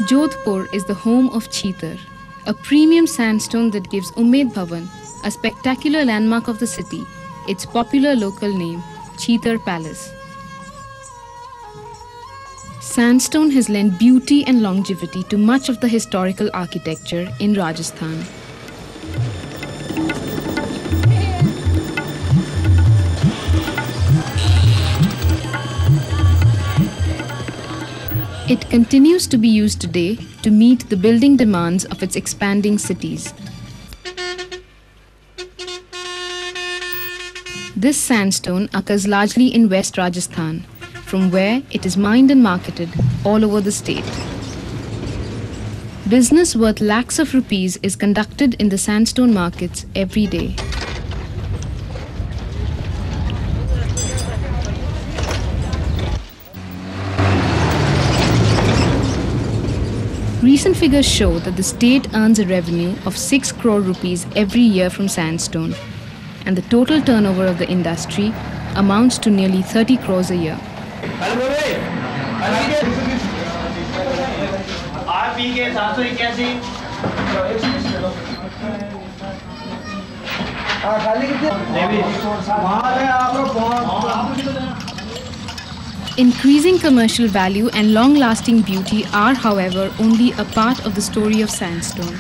Jodhpur is the home of Cheetar, a premium sandstone that gives Umaid Bhavan, a spectacular landmark of the city, its popular local name, Cheetar Palace. Sandstone has lent beauty and longevity to much of the historical architecture in Rajasthan. It continues to be used today to meet the building demands of its expanding cities. This sandstone occurs largely in West Rajasthan, from where it is mined and marketed all over the state. Business worth lakhs of rupees is conducted in the sandstone markets every day. Recent figures show that the state earns a revenue of 6 crore rupees every year from sandstone, and the total turnover of the industry amounts to nearly 30 crores a year. Increasing commercial value and long-lasting beauty are, however, only a part of the story of sandstone.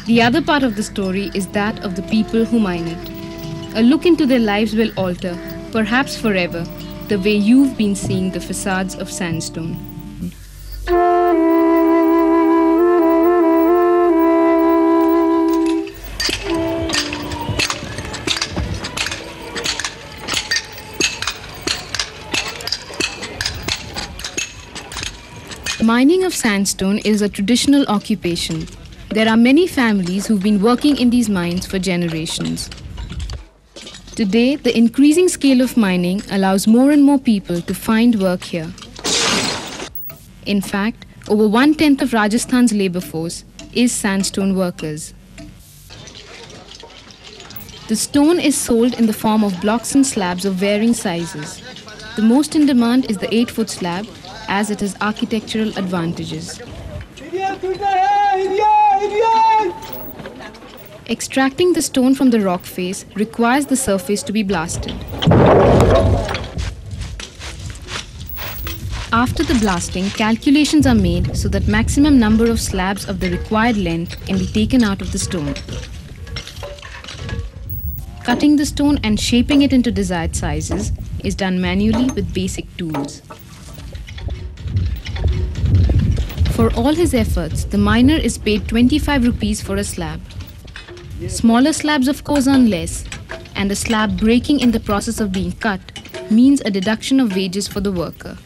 The other part of the story is that of the people who mine it. A look into their lives will alter, perhaps forever, the way you've been seeing the facades of sandstone. Mining of sandstone is a traditional occupation. There are many families who've been working in these mines for generations. Today, the increasing scale of mining allows more and more people to find work here. In fact, over 1/10 of Rajasthan's labor force is sandstone workers. The stone is sold in the form of blocks and slabs of varying sizes. The most in demand is the 8-foot slab, as it has architectural advantages. Extracting the stone from the rock face requires the surface to be blasted. After the blasting, calculations are made so that maximum number of slabs of the required length can be taken out of the stone. Cutting the stone and shaping it into desired sizes is done manually with basic tools. For all his efforts, the miner is paid 25 rupees for a slab. Smaller slabs of course earn less, and a slab breaking in the process of being cut means a deduction of wages for the worker.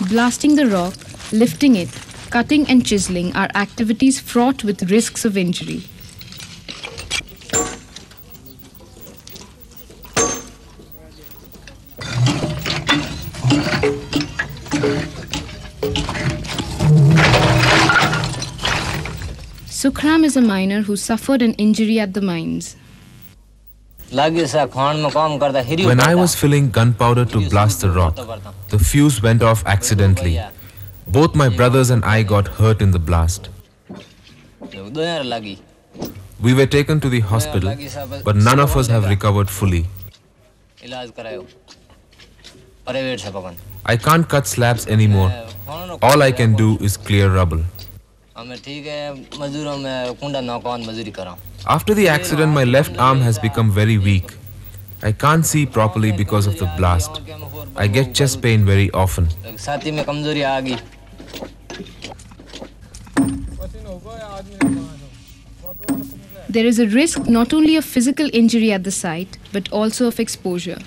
Blasting the rock, lifting it, cutting and chiseling are activities fraught with risks of injury. Sukhram is a miner who suffered an injury at the mines. When I was filling gunpowder to blast the rock, the fuse went off accidentally. Both my brothers and I got hurt in the blast. We were taken to the hospital, but none of us have recovered fully. I can't cut slabs anymore. All I can do is clear rubble. After the accident, my left arm has become very weak. I can't see properly because of the blast. I get chest pain very often. There is a risk not only of physical injury at the site, but also of exposure.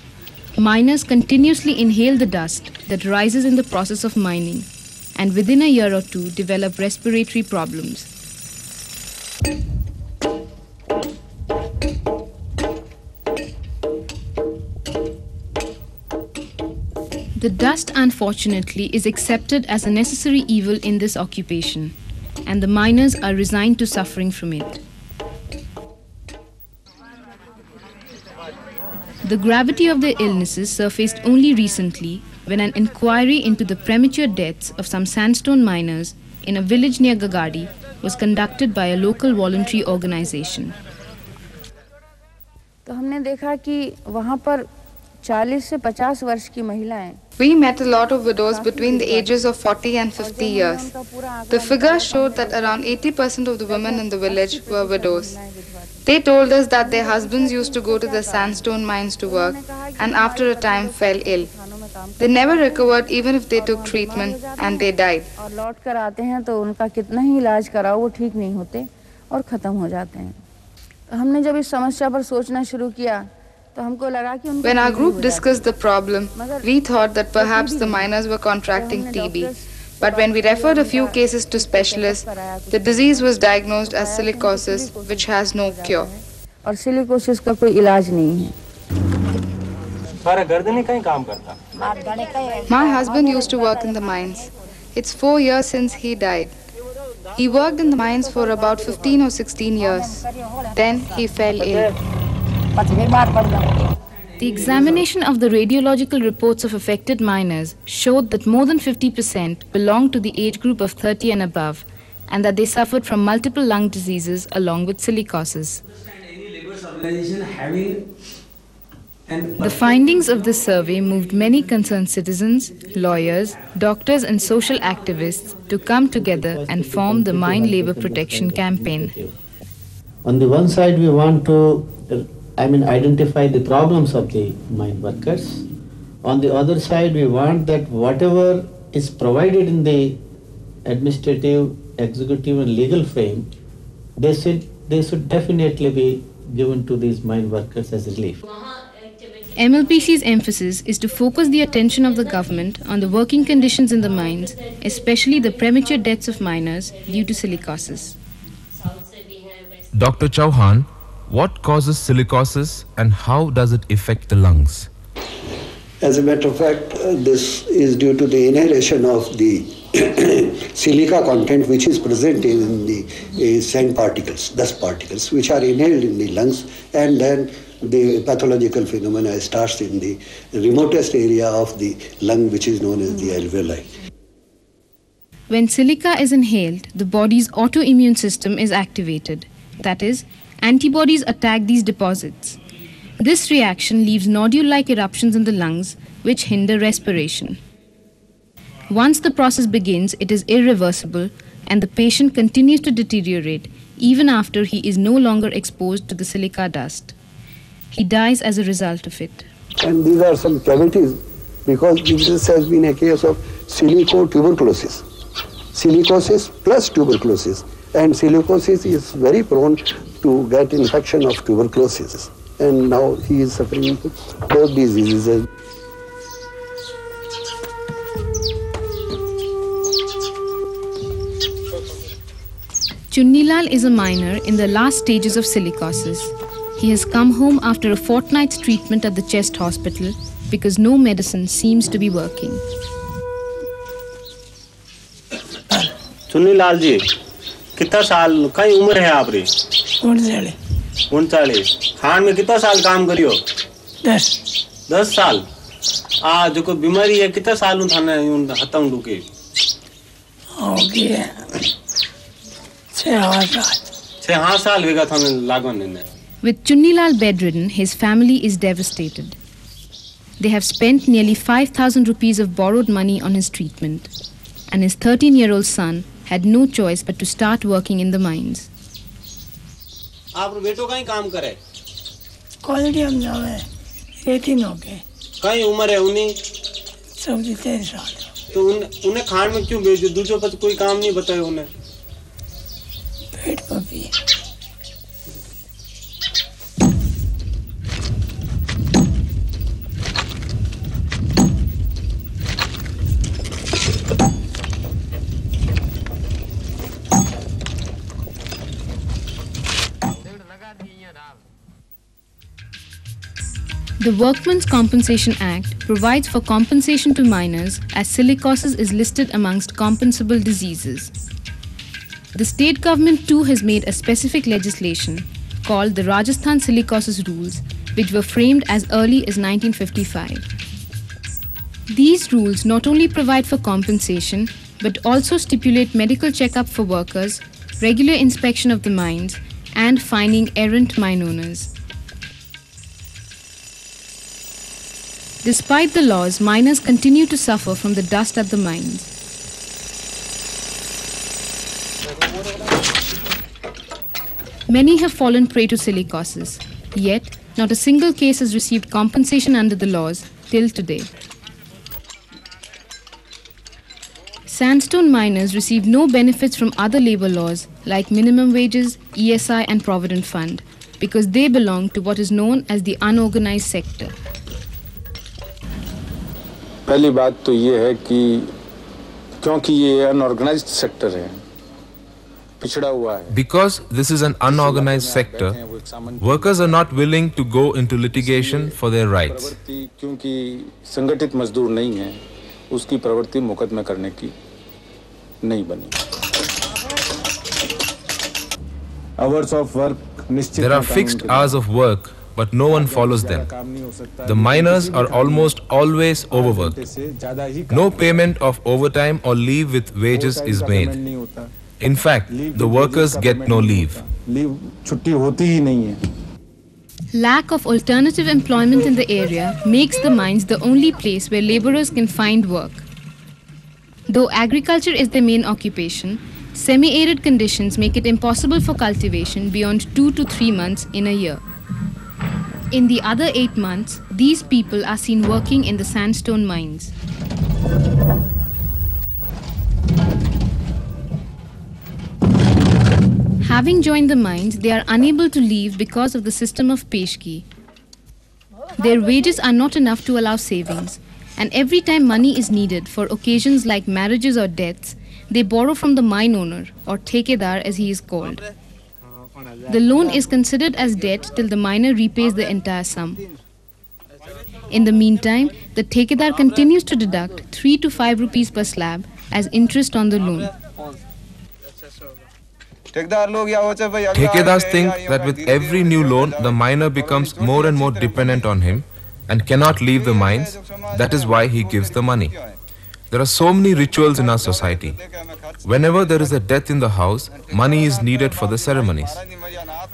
Miners continuously inhale the dust that rises in the process of mining, and within a year or two develop respiratory problems. The dust, unfortunately, is accepted as a necessary evil in this occupation, and the miners are resigned to suffering from it. The gravity of their illnesses surfaced only recently when an inquiry into the premature deaths of some sandstone miners in a village near Gagadi was conducted by a local voluntary organization. तो हमने देखा कि वहाँ पर 40 से 50 वर्ष की महिलाएं. We met a lot of widows between the ages of 40 and 50 years. The figures showed that around 80% of the women in the village were widows. They told us that their husbands used to go to the sandstone mines to work and after a time fell ill. They never recovered even if they took treatment and they died. और लौट कर आते हैं तो उनका कितना ही इलाज कराओ वो ठीक नहीं होते और ख़त्म हो जाते हैं. हमने जब इस समस्या पर सोचना शुरू किया तो हमको लगा कि When our group discussed the problem, we thought that perhaps the miners were contracting TB. But when we referred a few cases to specialists, the disease was diagnosed as silicosis, which has no cure. और silicosis का कोई इलाज नहीं है. My husband used to work in the mines. It's 4 years since he died. He worked in the mines for about 15 or 16 years. Then he fell ill. The examination of the radiological reports of affected miners showed that more than 50% belonged to the age group of 30 and above, and that they suffered from multiple lung diseases along with silicosis. The findings of this survey moved many concerned citizens, lawyers, doctors and social activists to come together and form the Mine Labour Protection Campaign. On the one side, we want to identify the problems of the mine workers. On the other side, we want that whatever is provided in the administrative, executive and legal frame, they should definitely be given to these mine workers as relief. MLPC's emphasis is to focus the attention of the government on the working conditions in the mines, especially the premature deaths of miners due to silicosis. Dr. Chauhan, what causes silicosis and how does it affect the lungs? As a matter of fact, this is due to the inhalation of the silica content which is present in the sand particles, dust particles, which are inhaled in the lungs, and then the pathological phenomena starts in the remotest area of the lung, which is known as the alveoli. When silica is inhaled, the body's autoimmune system is activated. That is, antibodies attack these deposits. This reaction leaves nodule-like eruptions in the lungs, which hinder respiration. Once the process begins, it is irreversible, and the patient continues to deteriorate even after he is no longer exposed to the silica dust. He dies as a result of it. And these are some cavities, because this has been a case of silicotuberculosis. Silicosis plus tuberculosis. And silicosis is very prone to get infection of tuberculosis. And now he is suffering both these diseases. Chunnilal is a miner in the last stages of silicosis. He has come home after a fortnight's treatment at the chest hospital because no medicine seems to be working. Chunnilal जी, कितना साल कई उम्र है आपकी? 39. खान में कितना साल काम करियो? 10 साल. जो कोई बीमारी है कितना साल थाने हतम डुके? हो गया 6 साल वेगा थाने लागन ने. With Chunnilal bedridden, his family is devastated. They have spent nearly 5,000 rupees of borrowed money on his treatment, and his 13-year-old son had no choice but to start working in the mines. आप बेटो कहीं काम करे? Quality हम जावे 18 हो गए. कहीं उम्र है उन्हीं? 73 साल. तो उन्हें खान में क्यों भेजो? दूसरों पर कोई काम नहीं बताया उन्हें? पेट पर भी. The Workmen's Compensation Act provides for compensation to miners as silicosis is listed amongst compensable diseases. The state government too has made a specific legislation called the Rajasthan Silicosis Rules, which were framed as early as 1955. These rules not only provide for compensation, but also stipulate medical checkup for workers, regular inspection of the mines, and fining errant mine owners. Despite the laws, miners continue to suffer from the dust at the mines. Many have fallen prey to silicosis, yet not a single case has received compensation under the laws till today. Sandstone miners receive no benefits from other labor laws like minimum wages, ESI and Provident Fund because they belong to what is known as the unorganized sector. पहली बात तो ये है कि क्योंकि ये unorganised sector है पिछड़ा हुआ है Because this is an unorganized sector, workers are not willing to go into litigation for their rights. क्योंकि संगठित मजदूर नहीं है उसकी प्रवृत्ति मुकदमे करने की नहीं बनी Hours of work There are fixed hours of work, but no one follows them. The miners are almost always overworked. No payment of overtime or leave with wages is made. In fact, the workers get no leave. Lack of alternative employment in the area makes the mines the only place where laborers can find work. Though agriculture is their main occupation, semi-arid conditions make it impossible for cultivation beyond 2 to 3 months in a year. In the other 8 months, these people are seen working in the sandstone mines. Having joined the mines, they are unable to leave because of the system of peshki. Their wages are not enough to allow savings, and every time money is needed for occasions like marriages or deaths, they borrow from the mine owner, or thekedar as he is called. The loan is considered as debt till the miner repays the entire sum. In the meantime, the thekedar continues to deduct 3 to 5 rupees per slab as interest on the loan. Thekedars think that with every new loan, the miner becomes more and more dependent on him and cannot leave the mines. That is why he gives the money. There are so many rituals in our society. Whenever there is a death in the house, money is needed for the ceremonies.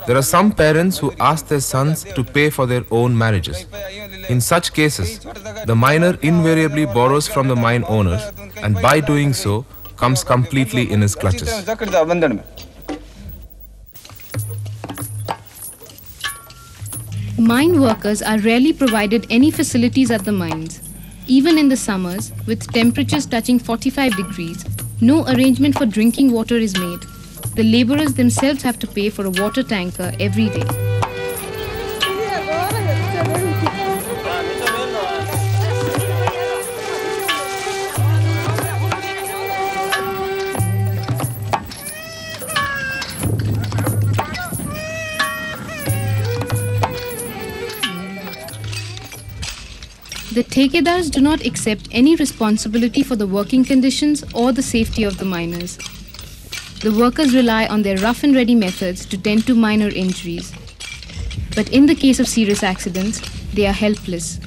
There are some parents who ask their sons to pay for their own marriages. In such cases, the miner invariably borrows from the mine owners and by doing so, comes completely in his clutches. Mine workers are rarely provided any facilities at the mines. Even in the summers, with temperatures touching 45 degrees, no arrangement for drinking water is made. The laborers themselves have to pay for a water tanker every day. The thekedars do not accept any responsibility for the working conditions or the safety of the miners. The workers rely on their rough and ready methods to tend to minor injuries. But in the case of serious accidents, they are helpless.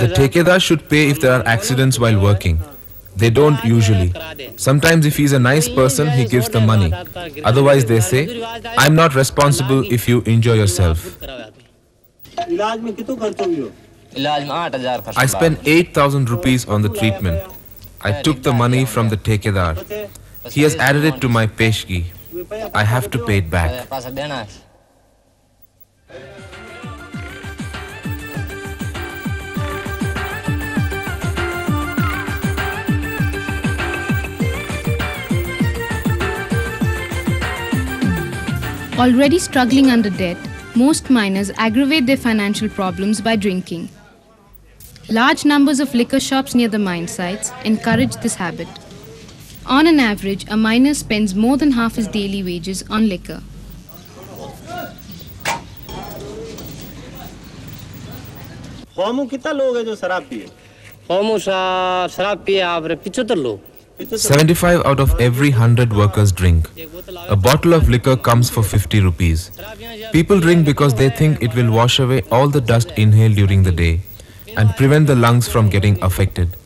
The thekedar should pay if there are accidents while working. They don't usually. Sometimes if he's a nice person, he gives the money. Otherwise they say, I'm not responsible if you injure yourself. I spent 8,000 rupees on the treatment. I took the money from the thekedar. He has added it to my peshki. I have to pay it back. Already struggling under debt, most miners aggravate their financial problems by drinking. Large numbers of liquor shops near the mine sites encourage this habit. On an average, a miner spends more than half his daily wages on liquor. कितना लोग हैं जो शराब पिए? शराब पिए आप 75 लोग 75 out of every 100 workers drink. A bottle of liquor comes for 50 rupees. People drink because they think it will wash away all the dust inhaled during the day and prevent the lungs from getting affected.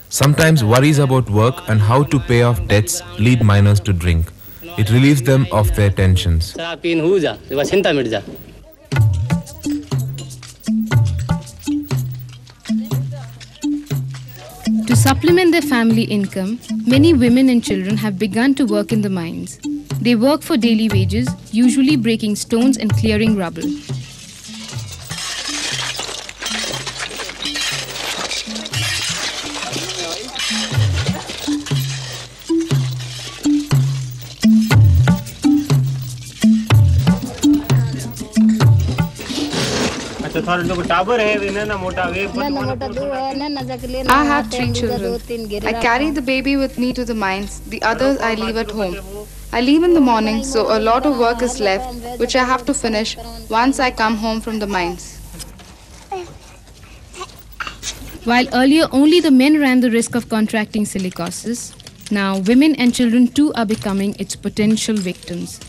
Sometimes worries about work and how to pay off debts lead miners to drink. It relieves them of their tensions. To supplement their family income, many women and children have begun to work in the mines. They work for daily wages, usually breaking stones and clearing rubble. I have 3 children. I carry the baby with me to the mines. The others I leave at home. I leave in the morning, so a lot of work is left, which I have to finish once I come home from the mines. While earlier only the men ran the risk of contracting silicosis, now women and children too are becoming its potential victims.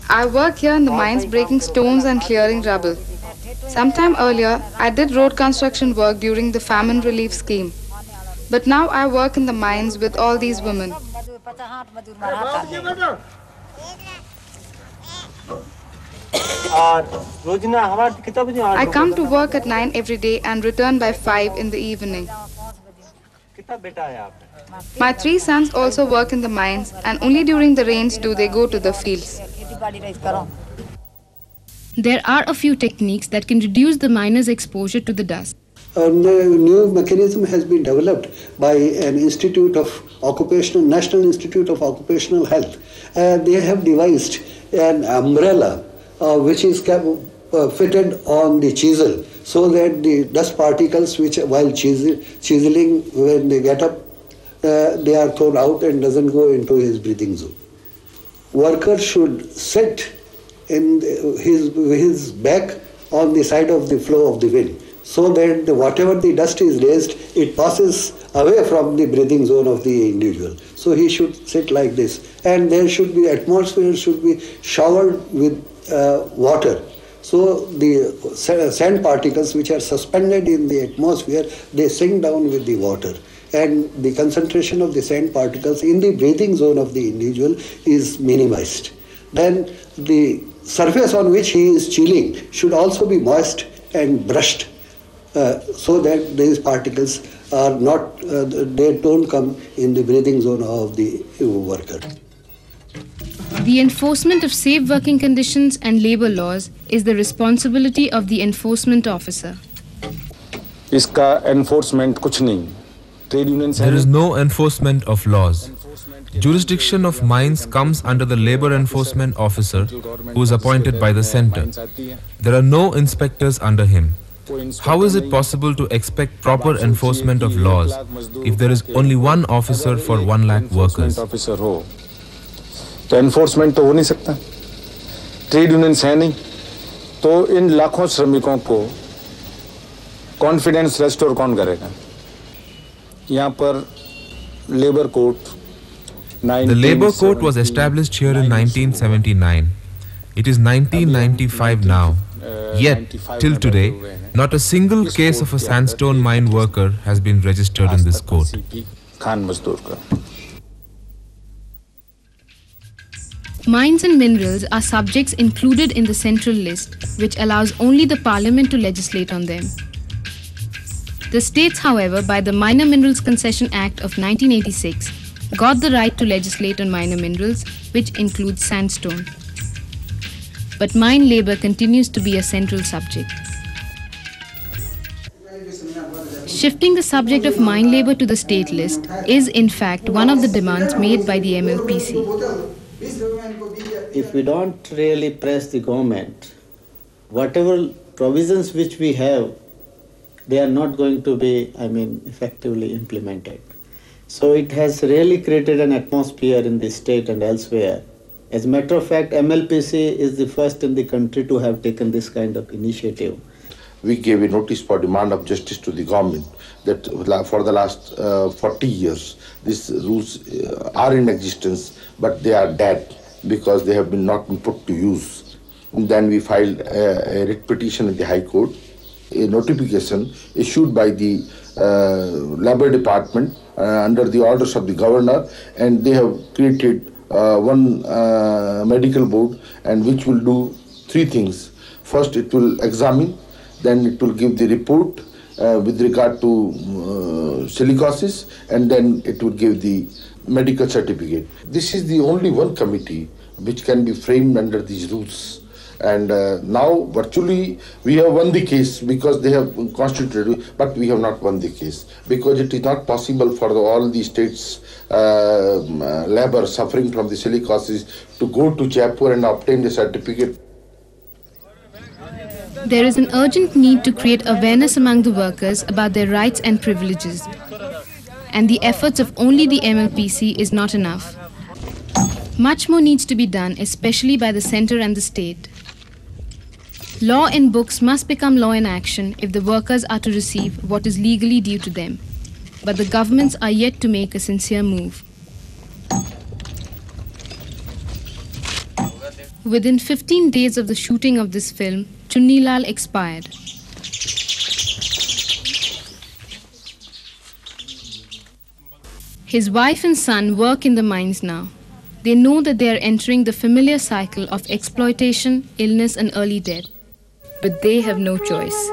I work here in the mines breaking stones and clearing rubble. Sometime earlier, I did road construction work during the famine relief scheme. But now I work in the mines with all these women. I come to work at 9 every day and return by 5 in the evening. My 3 sons also work in the mines, and only during the rains do they go to the fields. There are a few techniques that can reduce the miner's exposure to the dust. A new mechanism has been developed by an National Institute of Occupational Health. They have devised an umbrella which is fitted on the chisel, so that the dust particles which while chiseling, when they get up, they are thrown out and doesn't go into his breathing zone. Worker should sit in his back on the side of the flow of the wind, so that whatever the dust is raised, it passes away from the breathing zone of the individual. So he should sit like this, and there should be atmosphere should be showered with water. So the sand particles which are suspended in the atmosphere, they sink down with the water, and the concentration of the sand particles in the breathing zone of the individual is minimized. Then the surface on which he is chilling should also be moist and brushed, so that these particles are not, they don't come in the breathing zone of the worker. The enforcement of safe working conditions and labor laws is the responsibility of the enforcement officer. इसका enforcement कुछ नहीं. Trade unions. There is no enforcement of laws. Jurisdiction of mines comes under the labor enforcement officer, who is appointed by the center. There are no inspectors under him. How is it possible to expect proper enforcement of laws if there is only one officer for 1 lakh workers? तो enforcement तो हो नहीं सकता. Trade unions है नहीं, तो इन लाखों श्रमिकों को कॉन्फिडेंस रेस्टोर कौन करेगा? यहाँ पर labour code. The Labour Court was established here in 1979. It is 1995 now. Yet, till today, not a single case of a sandstone mine worker has been registered in this court. Mines and minerals are subjects included in the central list, which allows only the parliament to legislate on them. The states, however, by the Minor Minerals Concession Act of 1986, got the right to legislate on minor minerals, which includes sandstone. But mine labor continues to be a central subject. Shifting the subject of mine labor to the state list is, in fact, one of the demands made by the MLPC. If we don't really press the government, whatever provisions which we have, they are not going to be, effectively implemented. So it has really created an atmosphere in the state and elsewhere. As a matter of fact, MLPC is the first in the country to have taken this kind of initiative. we gave a notice for demand of justice to the government that for the last 40 years, these rules are in existence, but they are dead because they have not been put to use. And then we filed a writ petition in the High Court, a notification issued by the Labor Department under the orders of the governor, and they have created one medical board, and which will do three things. First, it will examine, then it will give the report with regard to silicosis, and then it will give the medical certificate. This is the only one committee which can be framed under these rules. And now virtually we have won the case because they have constituted, but we have not won the case because it is not possible for all the states labor suffering from the silicosis to go to Jaipur and obtain the certificate. There is an urgent need to create awareness among the workers about their rights and privileges. And the efforts of only the MLPC is not enough. Much more needs to be done, especially by the centre and the state. Law in books must become law in action if the workers are to receive what is legally due to them. But the governments are yet to make a sincere move. Within 15 days of the shooting of this film, Chunnilal expired. His wife and son work in the mines now. They know that they are entering the familiar cycle of exploitation, illness and early death. But they have no choice.